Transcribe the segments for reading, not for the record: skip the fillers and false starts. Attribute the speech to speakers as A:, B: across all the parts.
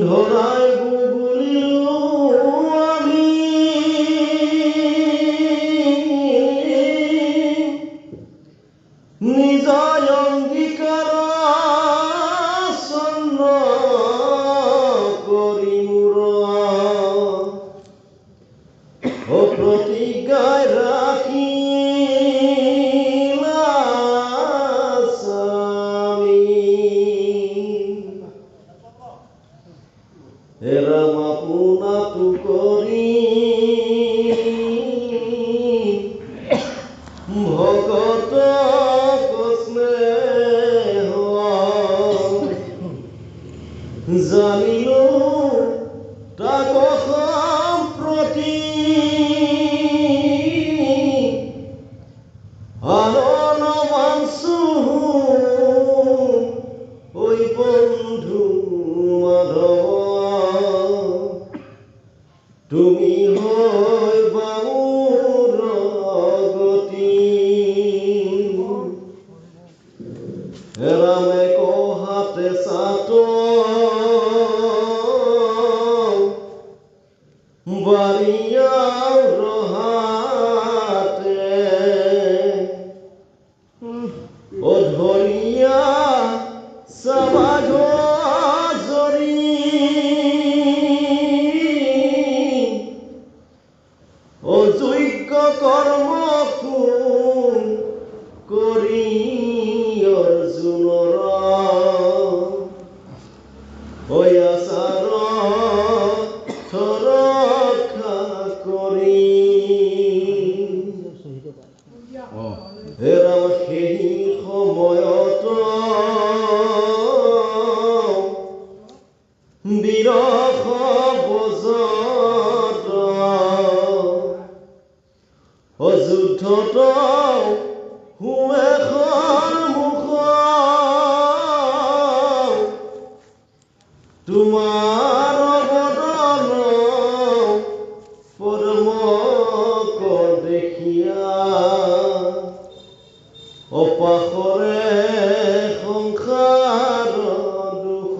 A: ধরায় গুগলিও আমি নিজ অঙ্গীকার সন্ন করি মূর ও প্রতিজ্ঞায় রাখি এরাম আপনা তু করি ভগত স্নেহ জানিল তাক সম্প্রতি আনন মানসু ওই বন্ধু মাধব তুমি হইবা মোর গতি এরামে কহাতে সাত বাড়িয়াও রহাতে ও ধরিয়া সমাজ অযোগ্য কর্ম করি অর্জুনর ওই আশার রক্ষা করি এরা সেই সময়ত বিৰহ বজত অযুদ্ধত হুৱেখন মুখ তোমাৰ বদন পৰমক দেখিয়া অপাসৰে সংসাৰ দুখ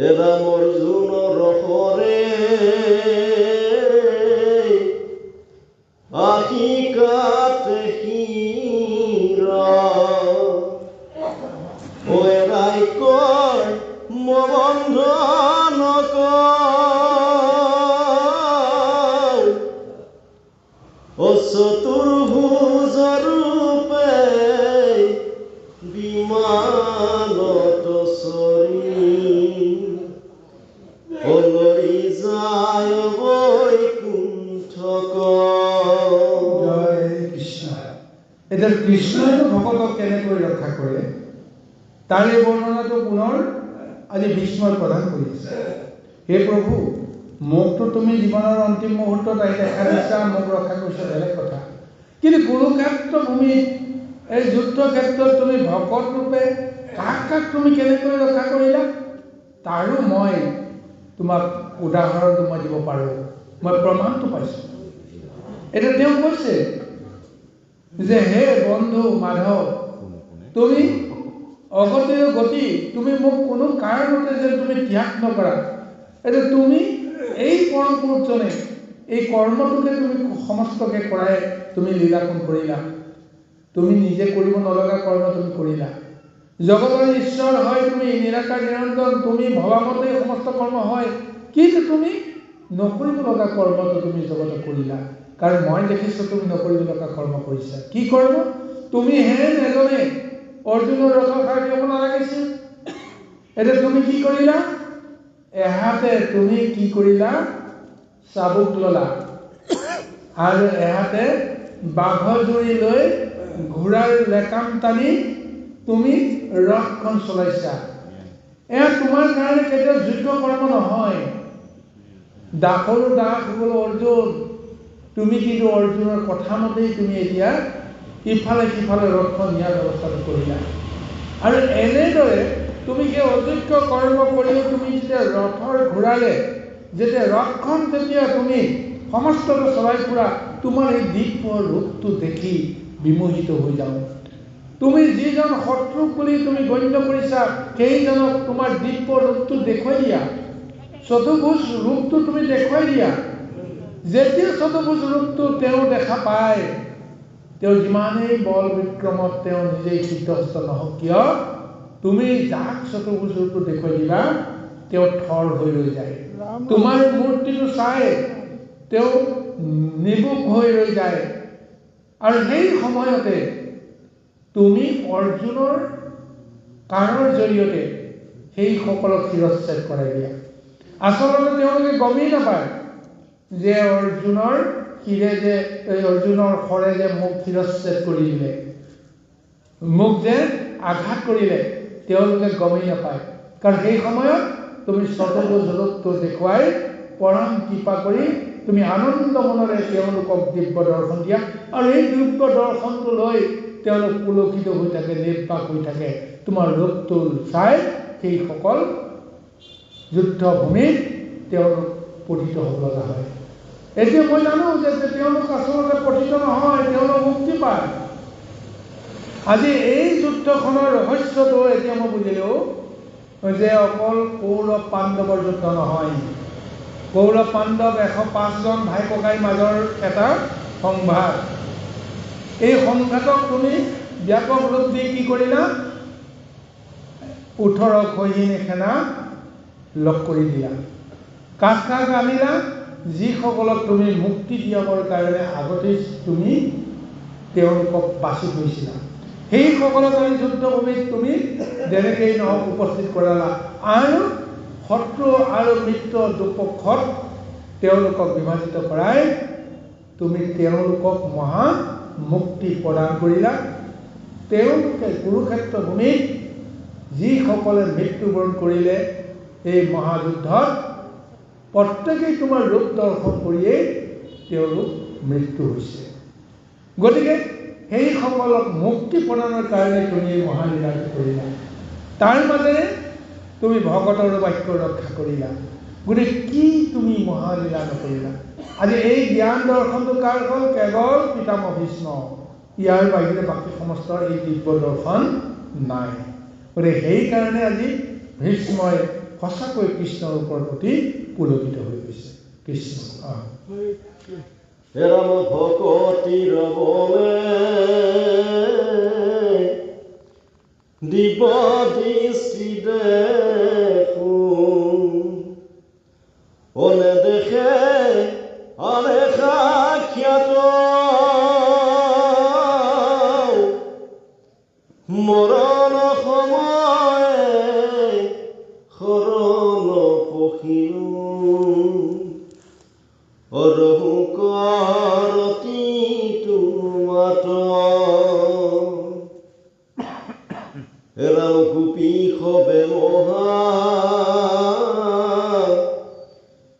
A: এৰাম অৰ্জুন ৰসৰে আহি কাতে হীৰা ও এৰাই কয় মবন্ধন ও চতুৰ্ভুজ ৰূপে বিমানত চৰি অলৰি যায় বৈকুণ্ঠক।
B: জয় কৃষ্ণ। এতিয়া কৃষ্ণই ভকতক কেনেকৈ ৰক্ষা কৰে তাৰে বৰ্ণনাটো পুনৰ আজি ভীষ্মই প্ৰদান কৰিছে। হে প্ৰভু, মোকতো তুমি জীৱনৰ অন্তিম মুহূৰ্তত আহি দেখা দিছা, মোক ৰক্ষা কৰিছা বেলেগ কথা, কিন্তু কুৰুক্ষেত্ৰ ভূমিত এই যুদ্ধ ক্ষেত্ৰত তুমি ভকত ৰূপে কাক কাক তুমি কেনেকৈ ৰক্ষা কৰিলা তাৰো মই তোমাক উদাহৰণটো মই দিব পাৰোঁ, মই প্ৰমাণটো পাইছোঁ। এতিয়া তেওঁ কৈছে যে হে বন্ধু মাধৱ, তুমি অগতিৰ গতি, তুমি মোক কোনো কাৰণতে যেন তুমি ত্যাগ নকৰা। এতিয়া তুমি এই পৰম পুৰুষজনে এই কৰ্মটোকে তুমি সমস্তকে কৰাই তুমি লীলাখন কৰিলা, তুমি নিজে কৰিব নলগা কৰ্ম তুমি কৰিলা। জগতৰ ঈশ্বৰ হয় তুমি, নিৰাকাৰ নিৰঞ্জন, তুমি ভবামতে সমস্ত কৰ্ম হয়, কিন্তু তুমি নকৰিব লগা কৰ্মটো তুমি জগতত কৰিলা। কাৰণ মই দেখিছোঁ তুমি নকৰিব লগা কৰ্ম কৰিছা। কি কৰ্ম? তুমি হেন এজনে অৰ্জুনৰ ৰথসাৰ দিব নালাগিছিল। এতিয়া তুমি কি কৰিলা? এহাতে তুমি কি কৰিলা? চাবুক ললা আৰু এহাতে বাঘৰ জুৰি লৈ ঘোঁৰাৰ লেকাম টানি তুমি ৰথখন চলাইছা। এয়া তোমাৰ কাৰণে কেতিয়াও যোগ্য কৰ্ম নহয়। দাসৰো দাস হ'ল অৰ্জুন, তুমি কিন্তু অৰ্জুনৰ কথা মতেই তুমি এতিয়া ইফালে সিফালে ৰথখন নিয়াৰ ব্যৱস্থাটো কৰিলা। আৰু এনেদৰে তুমি সেই অযোগ্য কৰ্ম কৰিও তুমি যেতিয়া ৰথৰ ঘোঁৰাৰে যেতিয়া ৰথখন যেতিয়া তুমি সমস্তটো চলাই ফুৰা তোমাৰ এই দিব্য ৰূপটো দেখি বিমোহিত হৈ যাওঁ। তুমি যিজন শত্ৰুক বুলি তুমি গণ্য কৰিছা সেইজনক তোমাৰ দিব্য ৰূপটো দেখুৱাই দিয়া, চতুৰ্ভুজ ৰূপটো তুমি দেখুৱাই দিয়া। যেতিয়া চতুৰ্ভুজ ৰূপটো তেওঁ দেখা পায়, তেওঁ যিমানেই বল বিক্ৰমত তেওঁ নিজেই সিদ্ধহস্ত নহওক কিয়, তুমি যাক চতুৰ্ভুজ ৰূপটো দেখুৱাই দিবা তেওঁ থৰ হৈ ৰৈ যায়। তোমাৰ মূৰ্তিটো চাই তেওঁ নিবুক হৈ ৰৈ যায়। আৰু সেই সময়তে তুমি অৰ্জুনৰ কাণৰ জৰিয়তে সেইসকলক শিৰচ্ছেদ কৰাই দিয়া। আচলতে তেওঁলোকে গমেই নাপায় যে অৰ্জুনৰ শৰে যে মোক শিৰচ্ছেদ কৰি দিলে, মোক যে আঘাত কৰিলে, তেওঁলোকে গমেই নাপায়। কাৰণ সেই সময়ত তুমি চতুৰ্ভুজ ৰূপটো দেখুৱাই পৰম কৃপা কৰি তুমি আনন্দ মনেৰে তেওঁলোকক দিব্য দৰ্শন দিয়া। আৰু এই দিব্য দৰ্শনটো লৈ তেওঁলোক পুলকিত হৈ থাকে, নিৰ্বাক হৈ থাকে। তোমাৰ ৰূপটো চাই সেইসকল যুদ্ধভূমিত তেওঁলোক পতিত হ'ব লগা হয়। এতিয়া মই জানো যে তেওঁলোক আচলতে পতিত নহয়, তেওঁলোক মুক্তি পায়। আজি এই যুদ্ধখনৰ ৰহস্যটো এতিয়া মই বুজিলোঁ যে অকল কৌৰৱ পাণ্ডৱৰ যুদ্ধ নহয়। কৌৰৱ পাণ্ডৱ 105জন ভাই ককাইৰ মাজৰ এটা সংঘাত। এই সংঘাতক তুমি ব্যাপক ৰূপ দি কি কৰিলা? 18 সৈনিক সেনা লগ কৰি দিলা। কাক কাক আনিলা? যিসকলক তুমি মুক্তি দিয়াবৰ কাৰণে আগতেই তুমি তেওঁলোকক বাছি থৈছিলা, সেইসকলক আমি যুদ্ধভূমিত তুমি যেনেকেই নহওক উপস্থিত কৰালা। আৰু শত্ৰু আৰু মিত্ৰ দুপক্ষত তেওঁলোকক বিভাজিত কৰাই তুমি তেওঁলোকক মহা মুক্তি প্ৰদান কৰিলা। তেওঁলোকে কুৰুক্ষেত্ৰ ভূমিত যিসকলে মৃত্যুবৰণ কৰিলে এই মহাযুদ্ধত, প্ৰত্যেকেই তোমাৰ ৰূপ দৰ্শন কৰিয়েই তেওঁলোক মৃত্যু হৈছে। গতিকে সেইসকলক মুক্তি প্ৰদানৰ কাৰণে তুমি এই মহালীলাটো কৰিলা। তাৰ মাজেৰে তুমি ভগতৰ বাক্য ৰক্ষা কৰিলা। গতিকে কি তুমি মহালীলা নকৰিলা? আজি এই জ্ঞান দৰ্শনটো কাৰ হ'ল? কেৱল পিতামহ ভীষ্ম। ইয়াৰ বাহিৰে বাকী সমস্তৰ এই দিব্য দৰ্শন নাই। গতিকে সেইকাৰণে আজি ভীষ্মই সঁচাকৈ কৃষ্ণৰ ওপৰত অতি পুলকিত হৈ গৈছে। কৃষ্ণ
A: ৰাম ভকতিৰ বলে দিব দৃষ্টি দেখো, অনে দেখে আনে সাক্ষাৎ মৰণ সময়ে শৰণ পখিলো, অৰহু কৰতি তোমাত ৰাম গোপী সবে মহা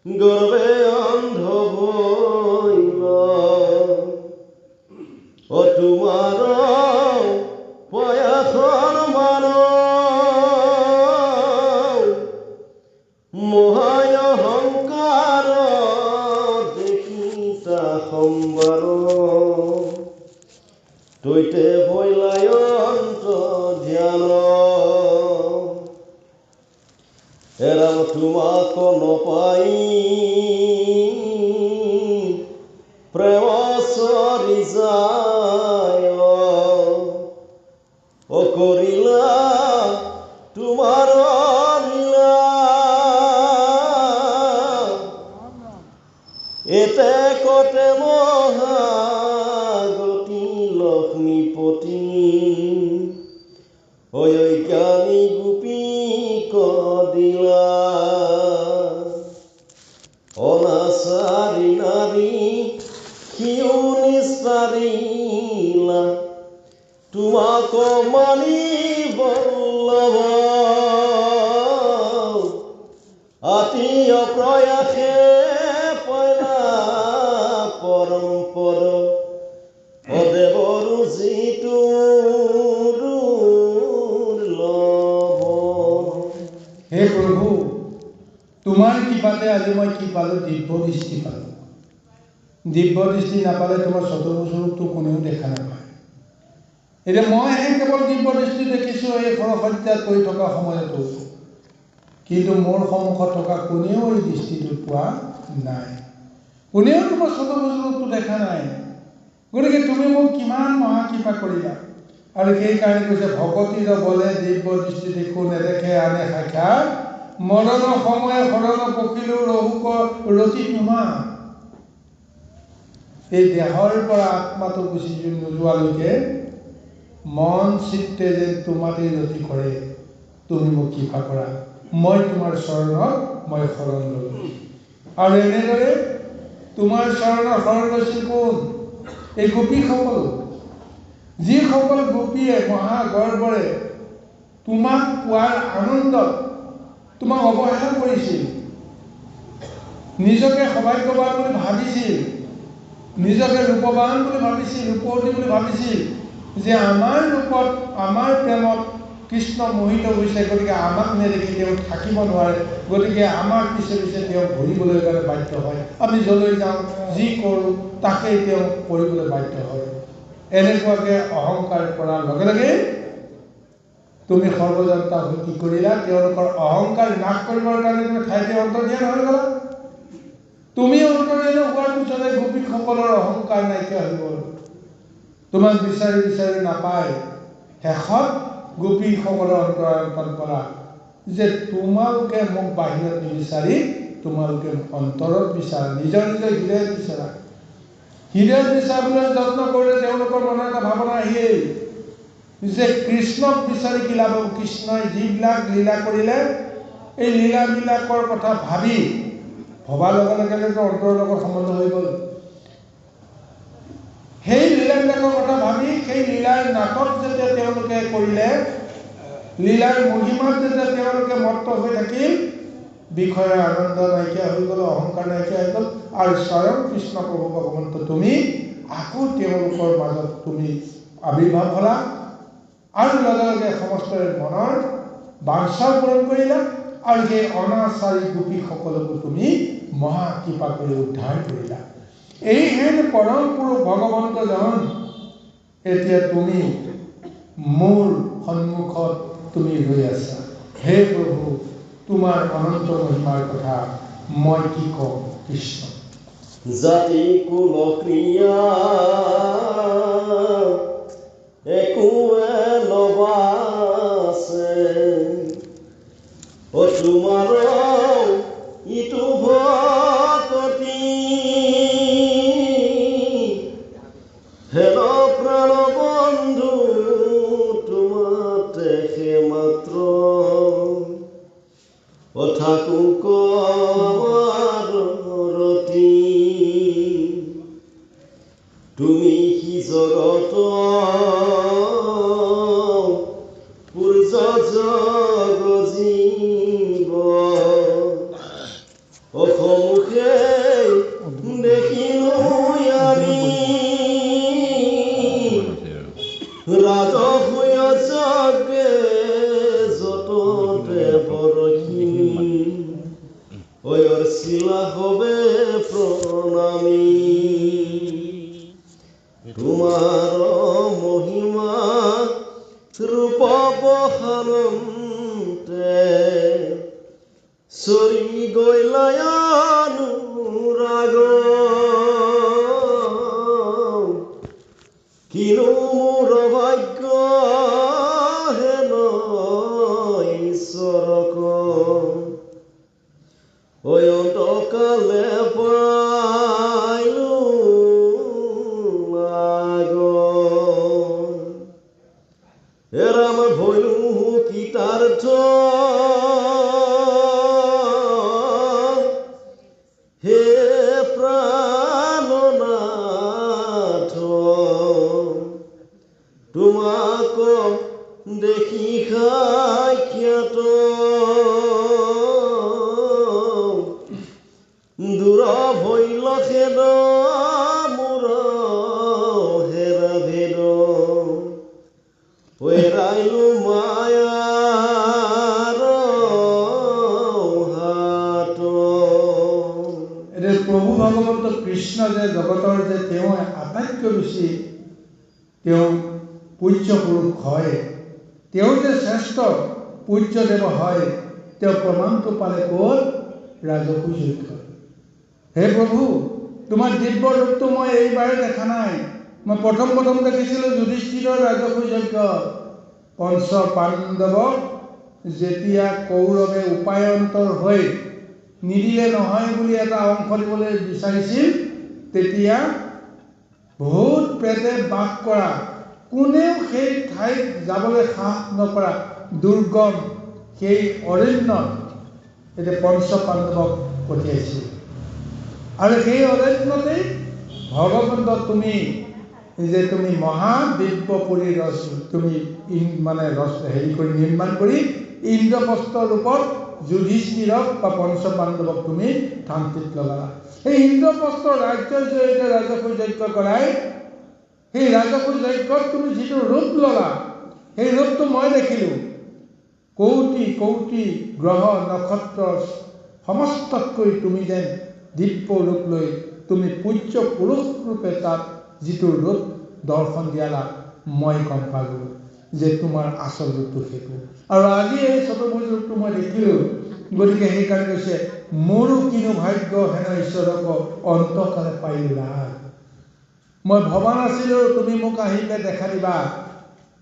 A: গৰ্বে অন্ধ ভৈল, তোমাৰ পয়াসন মান মহায় অহংকাৰ দেখিতা সম্বাৰ, তৈতে হইলাই অন্ত ধ্যান, এৰাম তোমাক নপাই প্ৰেম চৰি যায়, অকৰিলা তোমাৰ লীলা, এতে কতে মহাগতি লক্ষ্মীপতি, অজ্ঞানী গোপীক দিলা, অনাচাৰী নাৰী সিও নিস্তাৰিলা, তোমাক মানি বল্লভ, আতীয় প্ৰয়াসে পয়লা পৰম পদ, অদেৱৰো যিটো দুৰ্লভ।
B: হে প্ৰভু, তোমাৰ কৃপাতে আজি মই কি পালোঁ? দিব্য দৃষ্টি পালোঁ। দিব্য দৃষ্টি নাপালে তোমাৰ চতুৰ্ভুজৰূপটো কোনেও দেখা নাপায়। এতিয়া মইহে কেৱল দিব্য দৃষ্টি দেখিছোঁ এই সৰসজ্জাত পৰি থকা সময়তো, কিন্তু মোৰ সন্মুখত থকা কোনেও এই দৃষ্টিটো পোৱা নাই, কোনেও তোমাৰ চতুৰ্ভুজৰূপটো দেখা নাই। গতিকে তুমি মোক কিমান মহাকৃপা কৰিলা। আৰু সেইকাৰণে কৈছে ভকতিৰ বলে দিব্য দৃষ্টি দেখো নেদেখে আনে সাক্ষাৎ, মৰণ সময়ে শৰণ পখিলো ৰহুক ৰতি তোমা। এই দেহৰ পৰা আত্মাটো গুচি নোযোৱালৈকে মন চিত্তে যেন তোমাতেই ৰতি কৰে। তুমি মোক কৃপা কৰা, মই তোমাৰ চৰণত মই শৰণ ললো। আৰু এনেদৰে তোমাৰ চৰণৰ শৰণ লৈছিল কোন? এই গোপীসকল, যিসকল গোপীয়ে মহাগৰ্বৰে তোমাক পোৱাৰ আনন্দত তোমাক অৱহেলা কৰিছিল, নিজকে সৌভাগ্যৱান বুলি ভাবিছিল, নিজকে ৰূপৱান বুলি ভাবিছিল, ৰূপৱতী বুলি ভাবিছিল, যে আমাৰ ৰূপত আমাৰ প্ৰেমত কৃষ্ণ মোহিত হৈছে, গতিকে আমাক নেদেখি তেওঁ থাকিব নোৱাৰে, গতিকে আমাৰ পিছে পিছে তেওঁ ঘূৰিবলৈ কাৰণে বাধ্য হয়। আমি যলৈ যাওঁ যি কৰোঁ তাকেই তেওঁ কৰিবলৈ বাধ্য হয়। এনেকুৱাকৈ অহংকাৰ কৰাৰ লগে লগে তুমি সৰ্বজনতা হৈ কি কৰিলা? তেওঁলোকৰ অহংকাৰ নাশ কৰিবৰ কাৰণে তুমি ঠাইতে অন্তৰ্ধান হৈ গলা। তুমি অন্তৰ্ধান হোৱাৰ পিছতে গোপীসকলৰ অহংকাৰ নাইকিয়া হৈ গ'ল। তোমাক বিচাৰি বিচাৰি নাপায় শেষত গোপীসকলৰ অন্তৰায়ণ কৰা যে তোমালোকে মোক বাহিৰত নিবিচাৰি তোমালোকে অন্তৰত বিচাৰা, নিজৰ নিজৰ হৃদয়ত বিচাৰা। হৃদয়ত বিচাৰিবলৈ যত্ন কৰিলে তেওঁলোকৰ মনত এটা ভাৱনা আহিলেই যে কৃষ্ণক বিচাৰি কি লাভ হ'ব? কৃষ্ণই যিবিলাক লীলা কৰিলে এই লীলাবিলাকৰ কথা ভাবি ভবাৰ লগে লগে অন্তৰৰ লগত সম্বন্ধ হৈ গ'ল। সেই লীলাবিলাকৰ কথা ভাবি সেই লীলাৰ নাটক যেতিয়া তেওঁলোকে কৰিলে, লীলাৰ মহিমাত যেতিয়া তেওঁলোকে মত্ত হৈ থাকিল, বিষয়ৰ আনন্দ নাইকিয়া হৈ গ'ল, অহংকাৰ নাইকিয়া হৈ গ'ল। আৰু স্বয়ং কৃষ্ণ প্ৰভু ভগৱন্ত তুমি আকৌ তেওঁলোকৰ মাজত তুমি আৱিৰ্ভাৱ হ'লা আৰু লগে লগে সমষ্টৰে মনৰ বাঞ্ছা পূৰণ কৰিলা। আৰু সেই অনাচাৰী গোপীসকলকো তুমি মহাকৃপা কৰি উদ্ধাৰ কৰিলা। এই হেন পৰম পুৰুষ ভগৱন্তজন এতিয়া তুমি মোৰ সন্মুখত তুমি ৰৈ আছা। হে প্ৰভু, তোমাৰ অনন্ত মহিমাৰ কথা মই কি কম কৃষ্ণ।
A: জাতি কুল ক্ৰিয়া একোৱে নবাছে, তোমাৰ ইটো ভকতি হেন প্ৰাণ বন্ধু তোমাতে সে মাত্ৰ কথাকো ৰতি। তুমি সি জগত পূৰ্য জগ জীৱ অসমুখে দেখিলো আমি ৰাজহুয় যজ্ঞে যততে বৰশী অয়ৰ শিলা হবে প্ৰণামী। তোমাৰ মহিমা ৰূপ বহানন্তে চৰি গৈলায়ানুৰাগ, কিনো মোৰ ভাগ্য হেন ঈশ্বৰক অয়ন্তকালে পাইলো লাগ। এৰাম ভৈলো কীতাৰ্থ হে প্ৰাণনাথ, তোমাক দেখি সাক্ষাৎ দূৰ ভৈল খেদ মোৰ হেৰা ভেদ, হেৰাইলো মায়াৰ হাত।
B: এতিয়া প্ৰভু ভগৱন্ত কৃষ্ণ যে জগত যে তেওঁ আটাইতকৈ বেছি তেওঁ পূজ্য পুৰুষ হয়, তেওঁ যে শ্ৰেষ্ঠ পূজ্যদেৱ হয়, তেওঁ প্ৰমাণটো পালে ক'ত? ৰাজসুই যজ্ঞ। হে প্ৰভু, তোমাৰ দিব্য ৰূপটো মই এইবাৰে দেখা নাই। মই প্ৰথম দেখিছিলোঁ যুধিষ্ঠিৰৰ ৰাজসুই যজ্ঞ। পঞ্চ পাণ্ডৱক যেতিয়া কৌৰৱে উপায়ন্তৰ হৈ নিদিলে নহয় বুলি এটা অংশ দিবলৈ বিচাৰিছিল, তেতিয়া ভূত প্ৰেতে বাস কৰা, কোনেও সেই ঠাইত যাবলৈ সাহস নকৰা দুৰ্গম সেই অৰণ্যত এতিয়া পঞ্চ পাণ্ডৱক পঠিয়াইছিল। আৰু সেই অৰণ্যতেই ভগৱন্ত তুমি মহা দিব্যপুৰী ৰস তুমি কৰি নিৰ্মাণ কৰি ইন্দ্ৰপ্ৰস্থ ৰূপত যুধিষ্ঠিৰক বা পঞ্চ পাণ্ডৱক তুমি থানটিত লগালা। সেই ইন্দ্ৰপ্ৰস্থ ৰাজ্যৰ জৰিয়তে ৰাজসুই যজ্ঞ কৰাই, সেই ৰাজসুই যজ্ঞত তুমি যিটো ৰূপ ললা, সেই ৰূপটো মই দেখিলোঁ। কৌটি কৌটি গ্ৰহ নক্ষত্ৰ সমস্ততকৈ তুমি যেন দিব্য ৰূপ লৈ তুমি পূজ্য পুৰুষ ৰূপে তাত যিটো ৰূপ দৰ্শন দিয়ালা, মই গম পালোঁ যে তোমাৰ আচল ৰূপটো সেইটো। আৰু আজি এই চতুৰ্ভুজ ৰূপটো মই দেখিলোঁ। গতিকে সেইকাৰণে কৈছে, মোৰো কিনো ভাগ্য হেন ঈশ্বৰক অন্তকালে পাইলা। মই ভবা নাছিলোঁ তুমি মোক আহি দেখা দিবা।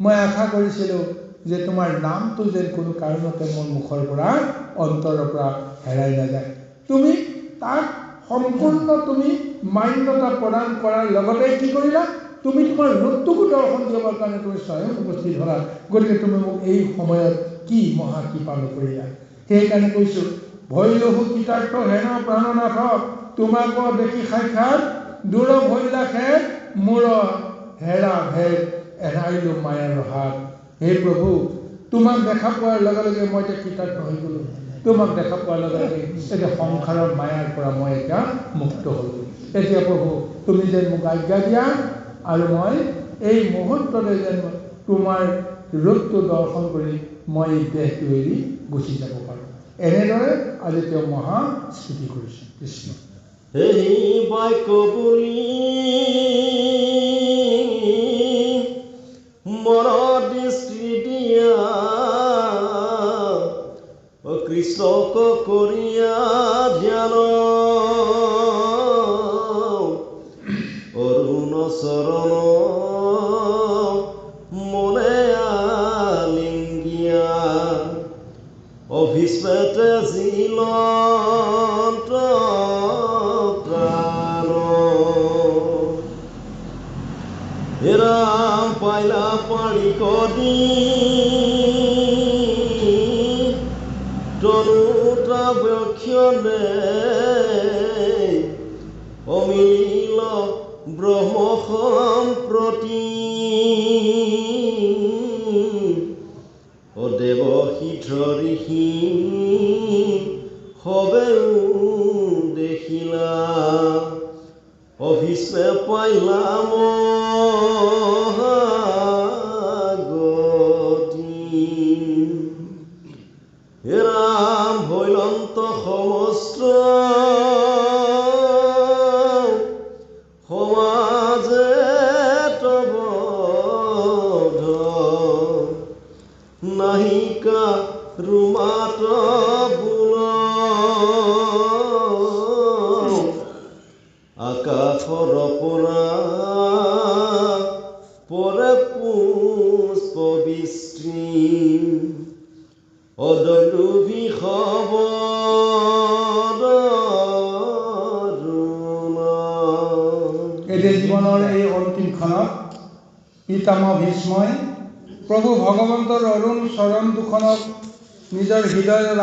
B: মই আশা কৰিছিলোঁ যে তোমাৰ নামটো যেন কোনো কাৰণতে মোৰ মুখৰ পৰা অন্তৰৰ পৰা হেৰাই নাযায়। তুমি তাক সম্পূৰ্ণ তুমি মান্যতা প্ৰদান কৰাৰ লগতে কি কৰিলা? তুমি তোমাৰ ৰূপটোকো দৰ্শন দিবৰ কাৰণে তুমি স্বয়ং উপস্থিত হ'লা। গতিকে তুমি মোক এই সময়ত কি মহা কৃপা নকৰিলা। সেইকাৰণে কৈছোঁ, ভৈলহু কৃতাৰ্থ হেন প্ৰাণনাথ, তোমাক দেখি সাক্ষাৎ দূৰ ভৈলা খেদ, মোৰ হেৰা ভেদ এৰাইলো মায়াৰ হাত। হে প্ৰভু, তোমাক দেখা পোৱাৰ লগে লগে মই এতিয়া কৃতাৰ্থ হৈ গ'লোঁ। তোমাক দেখা পোৱাৰ লগে লগে এতিয়া সংসাৰৰ মায়াৰ পৰা মই এতিয়া মুক্ত হ'লোঁ। এতিয়া প্ৰভু, তুমি যেন মোক আজ্ঞা দিয়া আৰু মই এই মুহূৰ্ততে যেন তোমাৰ ৰূপটো দৰ্শন কৰি মই এই দেহটো এৰি গুচি যাব পাৰোঁ। এনেদৰে আজি তেওঁ মহা স্তুতি কৰিছে। কৃষ্ণ।
A: এই বাক্য বুলি মনৰ দৃষ্টি দিয়া, কৃষ্ণক কৰিয়া ধ্যান, অৰুণ চৰণ মনে আলিঙ্গিয়া, অভিস্মেতে জিলন্ত প্ৰাণ। হেৰাম পাইলা পাৰি কদি তনুতা বক্ষণে, অমিল ব্ৰহ্ম সম্প্ৰতি, দেৱশীঠ ঋষি সবেও দেখিলা, অভিস্মে পাইলা মহাগতি। হেৰাম ভৈলন্ত সমস্ত সমাজে তব নাহিকা ৰুমাত বোল, আকাশৰ পৰা পৰে পুষ্প বৃষ্টি, অদলুভি খবৰ।
B: এতিয়া জীৱনৰ এই অন্তিম ক্ষণত পিতামহ ভীষ্মই প্ৰভু ভগৱন্তৰ অৰুণ চৰণ দুখনক নিজৰ হৃদয়ৰ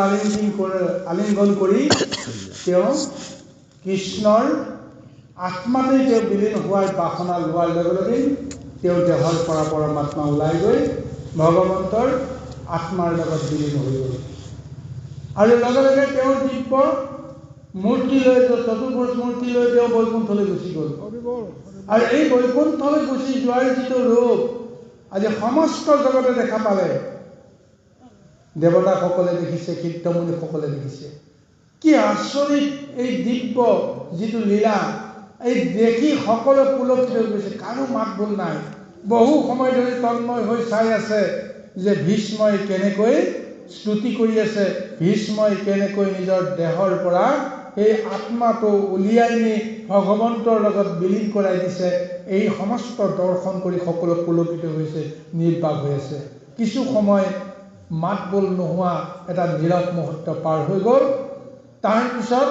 B: আলিংগন কৰি তেওঁ কৃষ্ণৰ আত্মাতেই তেওঁ বিলীন হোৱাৰ বাসনা লোৱাৰ লগে লগেই তেওঁ দেহৰ পৰা পৰমাত্মা ওলাই গৈ ভগৱন্তৰ আত্মাৰ লগত বিলীন হৈ গ'ল। আৰু লগে লগে তেওঁৰ দিব্য মূৰ্তি লৈ, চতুৰ্ভুজ মূৰ্তি লৈ তেওঁ বৈকুণ্ঠলৈ গুচি গ'ল। আৰু এই বৈকুণ্ঠলৈ গুচি যোৱাৰ যিটো ৰূপ আজি সমস্ত জগতে দেখা পালে, দেৱতাসকলে দেখিছে, কীৰ্তমুনিসকলে দেখিছে। কি আচৰিত এই দিব্য যিটো লীলা, এই দেখি সকলো পুলকিত হৈ গৈছে, কাৰো মাত বোল নাই। বহু সময় ধৰি তন্ময় হৈ চাই আছে যে ভীষ্মই কেনেকৈ স্তুতি কৰি আছে, ভীষ্মই কেনেকৈ নিজৰ দেহৰ পৰা এই আত্মাটো উলিয়াই নি ভগৱন্তৰ লগত বিলীন কৰাই দিছে। এই সমস্ত দৰ্শন কৰি সকলো পুলকিত হৈছে, নিৰ্বাক হৈ আছে। কিছু সময় মাত বোল নোহোৱা এটা নীৰৱ মুহূৰ্ত পাৰ হৈ গ'ল। তাৰপিছত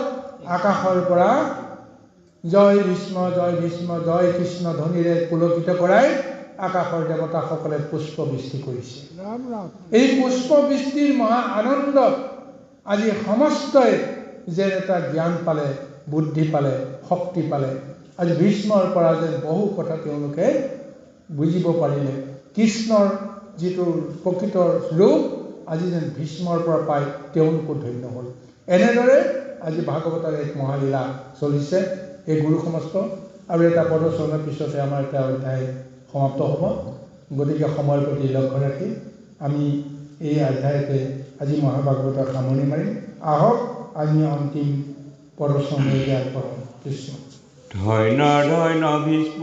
B: আকাশৰ পৰা জয় ভীষ্ম জয় ভীষ্ম জয় কৃষ্ণ ধ্বনিৰে পুলকিত কৰাই আকাশৰ দেৱতাসকলে পুষ্পবৃষ্টি কৰিছে। এই পুষ্পবৃষ্টিৰ মহা আনন্দত আজি সমস্তই যেন এটা জ্ঞান পালে, বুদ্ধি পালে, শক্তি পালে। আজি ভীষ্মৰ পৰা যেন বহু কথা তেওঁলোকে বুজিব পাৰিলে। কৃষ্ণৰ যিটো প্ৰকৃত ৰূপ আজি যেন ভীষ্মৰ পৰা পাই তেওঁলোকো ধন্য হ'ল। এনেদৰে আজি ভাগৱতৰ এক মহালীলা চলিছে এই গুৰু সমস্ত। আৰু এটা পদচৰণৰ পিছতে আমাৰ এটা অধ্যায় সমাপ্ত হ'ব। গতিকে সময়ৰ প্ৰতি লক্ষ্য ৰাখি আমি এই অধ্যায়তে আজি মহাভাগৱতৰ সামৰণি মাৰিম। আহক আমি অন্তিম পদচৰণলৈকে আগবঢ়াম। কৃষ্ণ
C: ধন্য ধন্য ভীষ্ম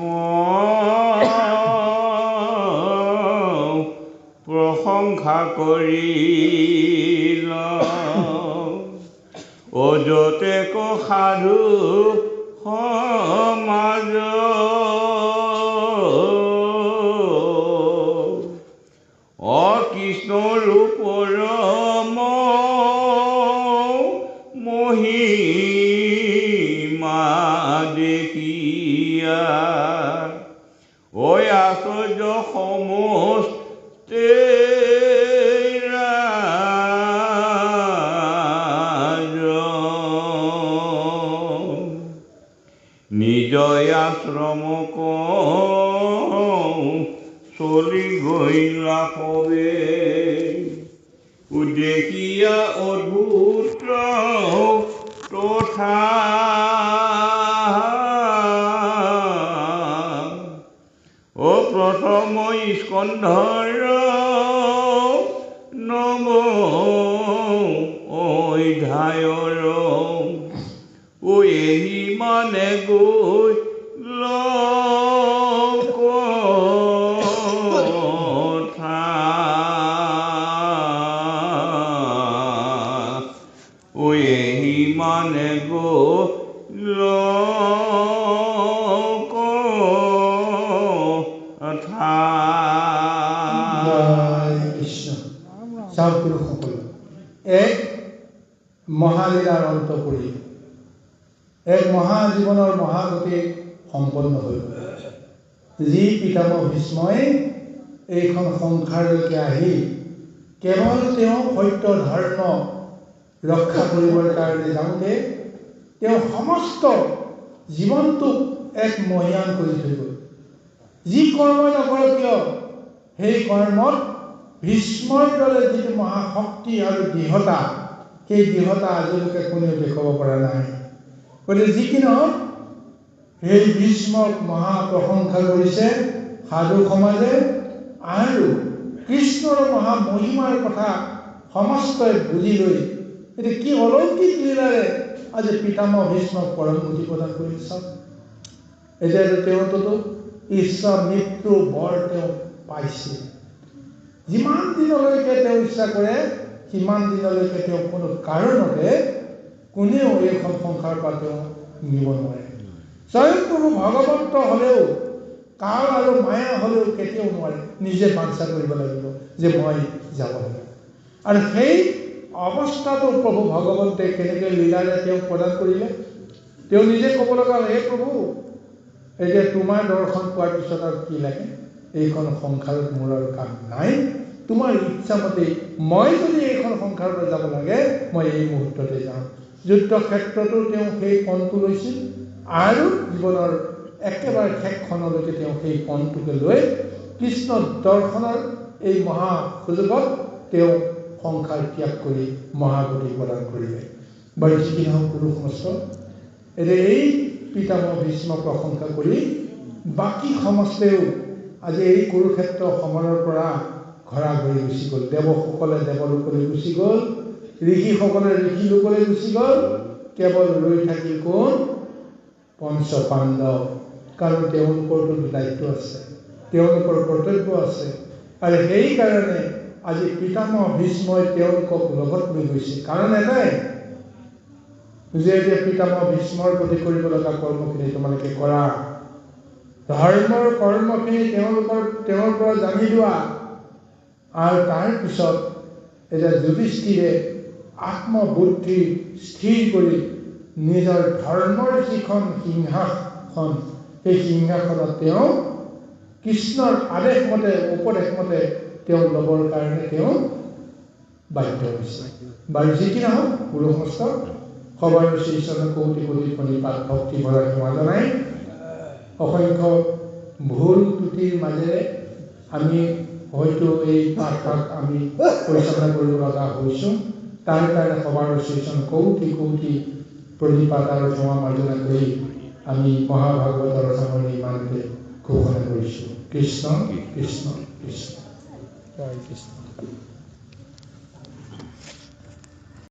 C: প্ৰশংসা কৰিল, অযতে কো সাধু সমাজ, অকৃষ্ণ ৰূপৰ মহিমা দেখিয়া, ঐ আশ্চৰ্য সমস্তে নিজ আশ্ৰম চলি গৈলা সবে, উদেশিয়া অদ্ভুত তথা প্ৰথম স্কন্ধৰ নৱ অধ্যায়ৰ, এহি মানে গৈ কথা, এহি মানে গৈ কথা।
B: সকলো এক মহালীলাৰ অন্ত কৰি এক মহাজীৱনৰ মহাগতি সম্পন্ন হৈ গ'ল। যি পিতামহ ভীষ্মই এইখন সংসাৰলৈকে আহি কেৱল তেওঁ সত্য ধৰ্ম ৰক্ষা কৰিবৰ কাৰণে যাওঁতে তেওঁ সমস্ত জীৱনটোক এক মহীয়ান কৰি থৈ গ'ল। যি কৰ্মই নকৰক কিয় সেই কৰ্মত ভীষ্মৰ দৰে যিটো মহাশক্তি আৰু দৃঢ়তা, সেই দৃঢ়তা আজিলৈকে কোনেও দেখুৱাব পৰা নাই। গতিকে যি কি নহওক সেই ভীষ্মক মহাপ্ৰশংসা কৰিছে সাধু সমাজে, আৰু কৃষ্ণৰ মহামহিমাৰ কথা সমস্তই বুজি লৈ এতিয়া কি অলৌকিক লীলাৰে আজি পিতামহ ভীষ্মক পৰম গতি প্ৰদান কৰি চাওক। এতিয়া তেওঁতোতো ইচ্ছা মৃত্যু বৰ তেওঁ পাইছে। যিমান দিনলৈকে তেওঁ ইচ্ছা কৰে সিমান দিনলৈকে তেওঁ কোনো কাৰণতে কোনেও এইখন সংসাৰৰ পৰা তেওঁ নিব নোৱাৰে। স্বয়ং প্ৰভু ভগৱন্ত হ'লেও, কাল আৰু মায়া হ'লেও কেতিয়াও নোৱাৰে। নিজে বাঞ্ছা কৰিব লাগিব যে মই যাব লাগিব। আৰু সেই অৱস্থাটো প্ৰভু ভগৱন্তে কেনেকৈ লীলাৰে তেওঁক প্ৰদান কৰিলে, তেওঁ নিজে ক'ব লগা হ'ল, হে প্ৰভু এতিয়া তোমাৰ দৰ্শন পোৱাৰ পিছত আৰু কি লাগে, এইখন সংসাৰত মোৰ আৰু কাম নাই। তোমাৰ ইচ্ছামতে মই যদি এইখন সংসাৰৰ পৰা যাব লাগে মই এই মুহূৰ্ততে যাওঁ। যুদ্ধ ক্ষেত্ৰতো তেওঁ সেই পণটো লৈছিল, আৰু জীৱনৰ একেবাৰে শেষখনলৈকে তেওঁ সেই পণটোকে লৈ কৃষ্ণ দৰ্শনৰ এই মহা সুযোগত তেওঁ সংসাৰ ত্যাগ কৰি মহাগতি প্ৰদান কৰিলে। বাৰু যি কি নহওক গুৰু সমস্ত, এতিয়া এই পিতামহ ভীষ্মক প্ৰশংসা কৰি বাকী সমষ্টেও আজি এই কুৰুক্ষেত্ৰ সমৰৰ পৰা ঘৰা ঘৰি গুচি গ'ল। দেৱসকলে দেৱলোকলৈ গুচি গ'ল, ঋষিসকলে ঋষিলোকলৈ গুচি গ'ল। কেৱল ৰৈ থাকিল কোন? পঞ্চ পাণ্ডৱ, কাৰণ তেওঁলোকৰতো দায়িত্ব আছে, তেওঁলোকৰ কৰ্তব্য আছে। আৰু সেইকাৰণে আজি পিতামহ ভীষ্মই তেওঁলোকক লগত লৈ গৈছে। কাৰণ এটাই যে পিতামহ ভীষ্মৰ প্ৰতি কৰিব লগা কৰ্মখিনি তোমালোকে কৰা, ধৰ্মৰ কৰ্মখিনি তেওঁৰ পৰা জানি লোৱা। আৰু তাৰপিছত এতিয়া যুধিষ্ঠিৰে আত্মবুদ্ধি স্থিৰ কৰি নিজৰ ধৰ্মৰ যিখন সিংহাসন, সেই সিংহাসনত তেওঁ কৃষ্ণৰ আদেশ মতে, উপদেশ মতে তেওঁ ল'বৰ কাৰণে তেওঁ বাধ্য হৈছে। বাৰু যি কি নহওক, গুৰু সমস্ত সবাৰ শ্ৰীচৰণ কৌটি কৌটি প্ৰণিপাত ভক্তি ভৰা ক্ষমা জনাই অসংখ্য ভুল ত্ৰুটিৰ মাজেৰে আমি হয়তো এই পাঠভাগ আমি পৰিচালনা কৰিব লগা হৈছোঁ। তাৰ কাৰণে সবাৰ শ্ৰীচৰণ কৌটি কৌটি প্ৰণিপাত আৰু ক্ষমা মাৰ্জনা কৰি আমি মহাভাগৱতৰ সামৰণি ইমানতে ঘোষণা কৰিছোঁ। কৃষ্ণ কৃষ্ণ কৃষ্ণ, জয় কৃষ্ণ।